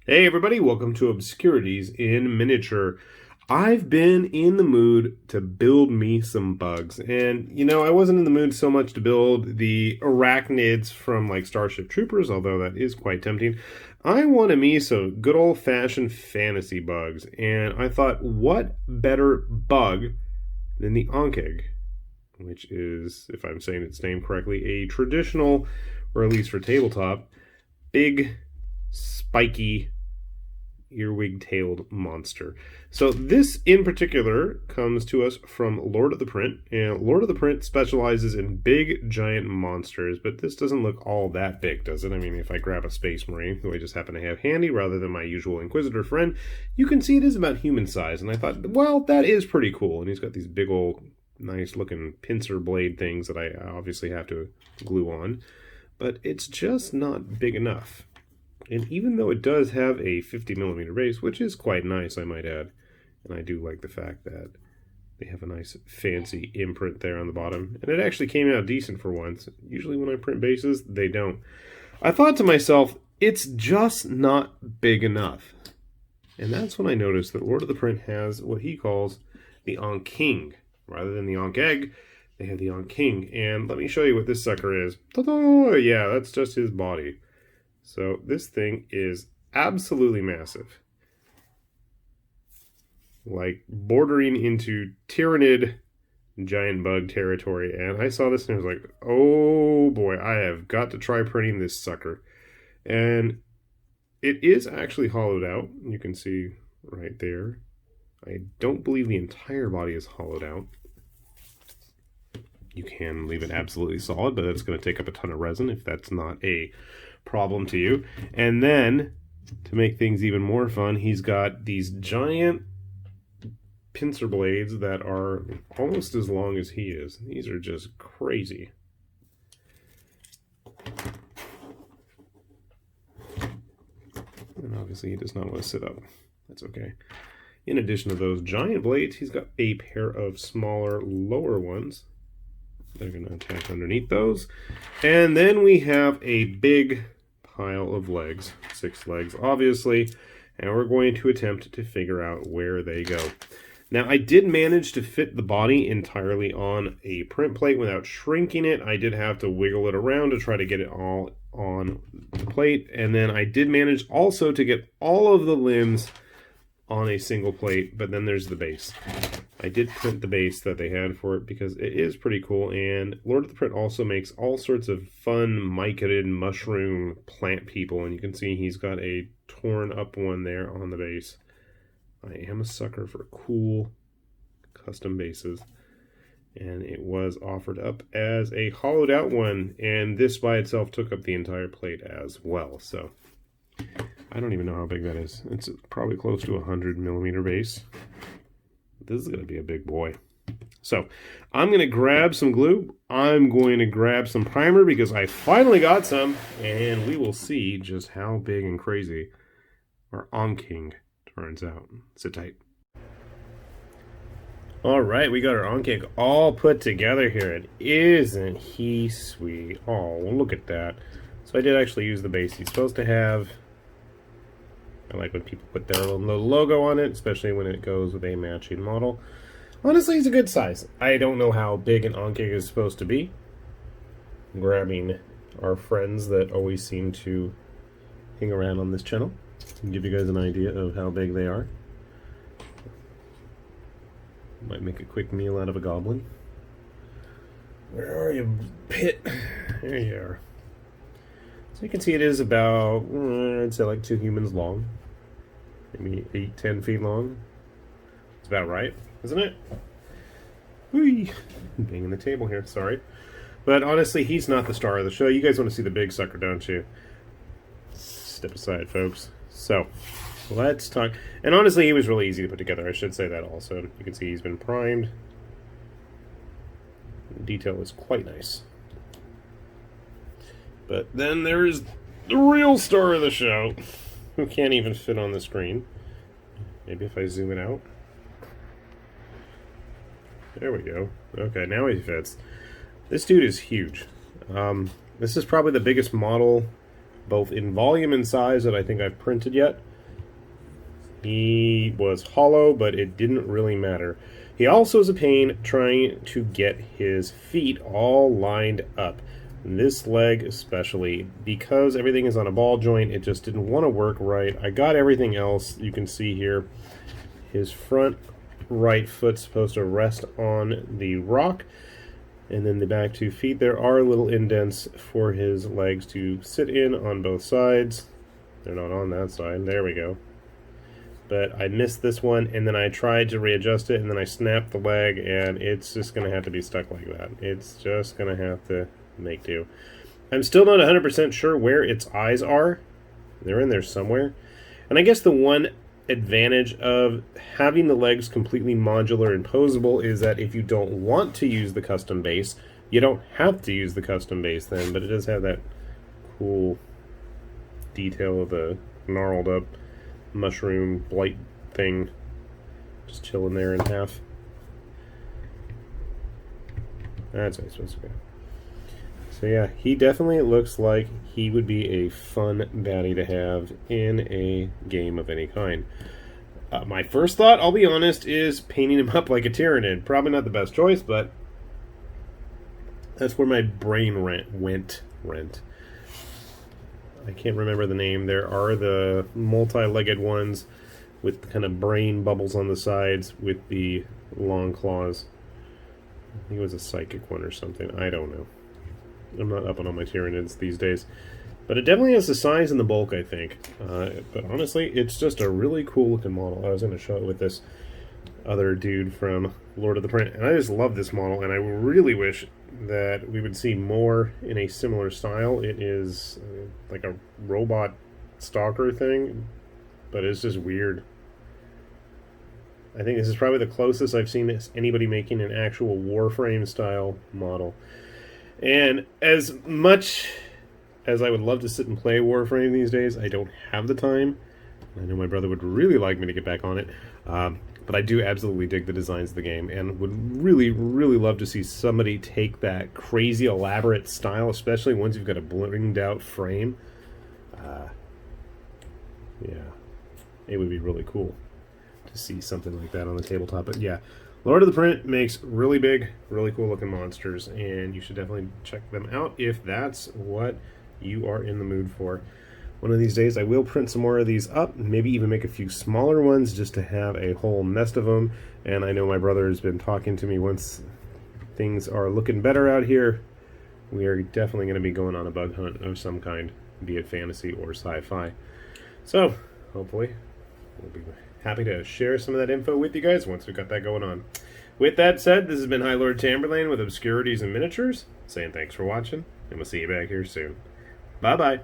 Hey everybody, welcome to Obscurities in Miniature. I've been in the mood to build me some bugs, and I wasn't in the mood so much to build the arachnids from like Starship Troopers, although that is quite tempting. I wanted me some good old-fashioned fantasy bugs, and I thought, what better bug than the ankheg, which is, if I'm saying its name correctly, a traditional, or at least for tabletop, big, spiky earwig-tailed monster. So this in particular comes to us from Lord of the Print, and Lord of the Print specializes in big giant monsters, but this doesn't look all that big, does it? I mean, if I grab a Space Marine, who I just happen to have handy rather than my usual Inquisitor friend, you can see it is about human size, and I thought, well, that is pretty cool. And he's got these big old nice looking pincer blade things that I obviously have to glue on, but it's just not big enough. And even though it does have a 50mm base, which is quite nice, I might add, and I do like the fact that they have a nice fancy imprint there on the bottom, and it actually came out decent for once. Usually when I print bases, they don't. I thought to myself, it's just not big enough. And that's when I noticed that Lord of the Print has what he calls the ankheg. Rather than the ankheg, they have the ankheg. And let me show you what this sucker is. Ta-da! Yeah, that's just his body. So this thing is absolutely massive. Like bordering into Tyranid giant bug territory. And I saw this and I was like, oh boy, I have got to try printing this sucker. And it is actually hollowed out. You can see right there. I don't believe the entire body is hollowed out. You can leave it absolutely solid, but that's going to take up a ton of resin if that's not a problem to you. And then, to make things even more fun, he's got these giant pincer blades that are almost as long as he is. These are just crazy. And obviously he does not want to sit up. That's okay. In addition to those giant blades, he's got a pair of smaller, lower ones. They're going to attach underneath those. And then we have a big pile of legs, 6 legs obviously, and we're going to attempt to figure out where they go. Now I did manage to fit the body entirely on a print plate without shrinking it. I did have to wiggle it around to try to get it all on the plate, and then I did manage also to get all of the limbs on a single plate, but then there's the base. I did print the base that they had for it because it is pretty cool, and Lord of the Print also makes all sorts of fun micated mushroom plant people, and you can see he's got a torn up one there on the base. I am a sucker for cool custom bases, and it was offered up as a hollowed out one, and this by itself took up the entire plate as well. So I don't even know how big that is. It's probably close to 100mm base. This is going to be a big boy. So I'm going to grab some glue. I'm going to grab some primer because I finally got some, and we will see just how big and crazy our ankheg turns out. Sit tight. All right, we got our ankheg all put together here, and isn't he sweet? Oh, look at that. So I did actually use the base he's supposed to have. I like when people put their little logo on it, especially when it goes with a matching model. Honestly, it's a good size. I don't know how big an ankheg is supposed to be. I'm grabbing our friends that always seem to hang around on this channel and give you guys an idea of how big they are. Might make a quick meal out of a goblin. Where are you, Pit? There you are. So you can see it is about, I'd say like 2 humans long. Maybe 8-10 feet long. It's about right, isn't it? Whee! Banging the table here, sorry. But honestly, he's not the star of the show. You guys want to see the big sucker, don't you? Step aside, folks. So, let's talk. And honestly, he was really easy to put together. I should say that also. You can see he's been primed. The detail is quite nice. But then there's the real star of the show, who can't even fit on the screen. Maybe if I zoom it out. There we go. Okay, now he fits. This dude is huge. This is probably the biggest model, both in volume and size, that I think I've printed yet. He was hollow, but it didn't really matter. He also is a pain trying to get his feet all lined up. This leg especially, because everything is on a ball joint, it just didn't want to work right. I got everything else. You can see here, his front right foot's supposed to rest on the rock, and then the back 2 feet, there are little indents for his legs to sit in on both sides. They're not on that side. There we go. But I missed this one, and then I tried to readjust it, and then I snapped the leg, and it's just going to have to be stuck like that. It's just going to have to make do. I'm still not 100% sure where its eyes are. They're in there somewhere. And I guess the one advantage of having the legs completely modular and posable is that if you don't want to use the custom base, you don't have to use the custom base then, but it does have that cool detail of the gnarled up mushroom blight thing just chilling there in half. That's how it's supposed to go. So yeah, he definitely looks like he would be a fun baddie to have in a game of any kind. My first thought, I'll be honest, is painting him up like a Tyranid. Probably not the best choice, but that's where my brain went. I can't remember the name. There are the multi-legged ones with kind of brain bubbles on the sides with the long claws. I think it was a psychic one or something. I don't know. I'm not up on all my Tyranids these days. But it definitely has the size and the bulk, I think. But honestly, it's just a really cool looking model. I was going to show it with this other dude from Lord of the Print. And I just love this model, and I really wish that we would see more in a similar style. It is like a robot stalker thing, but it's just weird. I think this is probably the closest I've seen anybody making an actual Warframe style model. And as much as I would love to sit and play Warframe these days, I don't have the time. I know my brother would really like me to get back on it. But I do absolutely dig the designs of the game, and would really, really love to see somebody take that crazy, elaborate style, especially once you've got a blinged out frame. Yeah, it would be really cool to see something like that on the tabletop. But yeah, Lord of the Print makes really big, really cool looking monsters, and you should definitely check them out if that's what you are in the mood for. One of these days I will print some more of these up, maybe even make a few smaller ones just to have a whole nest of them. And I know my brother has been talking to me, once things are looking better out here, we are definitely going to be going on a bug hunt of some kind, be it fantasy or sci-fi. So, hopefully, we'll be happy to share some of that info with you guys once we've got that going on. With that said, this has been High Lord Tamberlane with Obscurities and Miniatures, saying thanks for watching, and we'll see you back here soon. Bye-bye.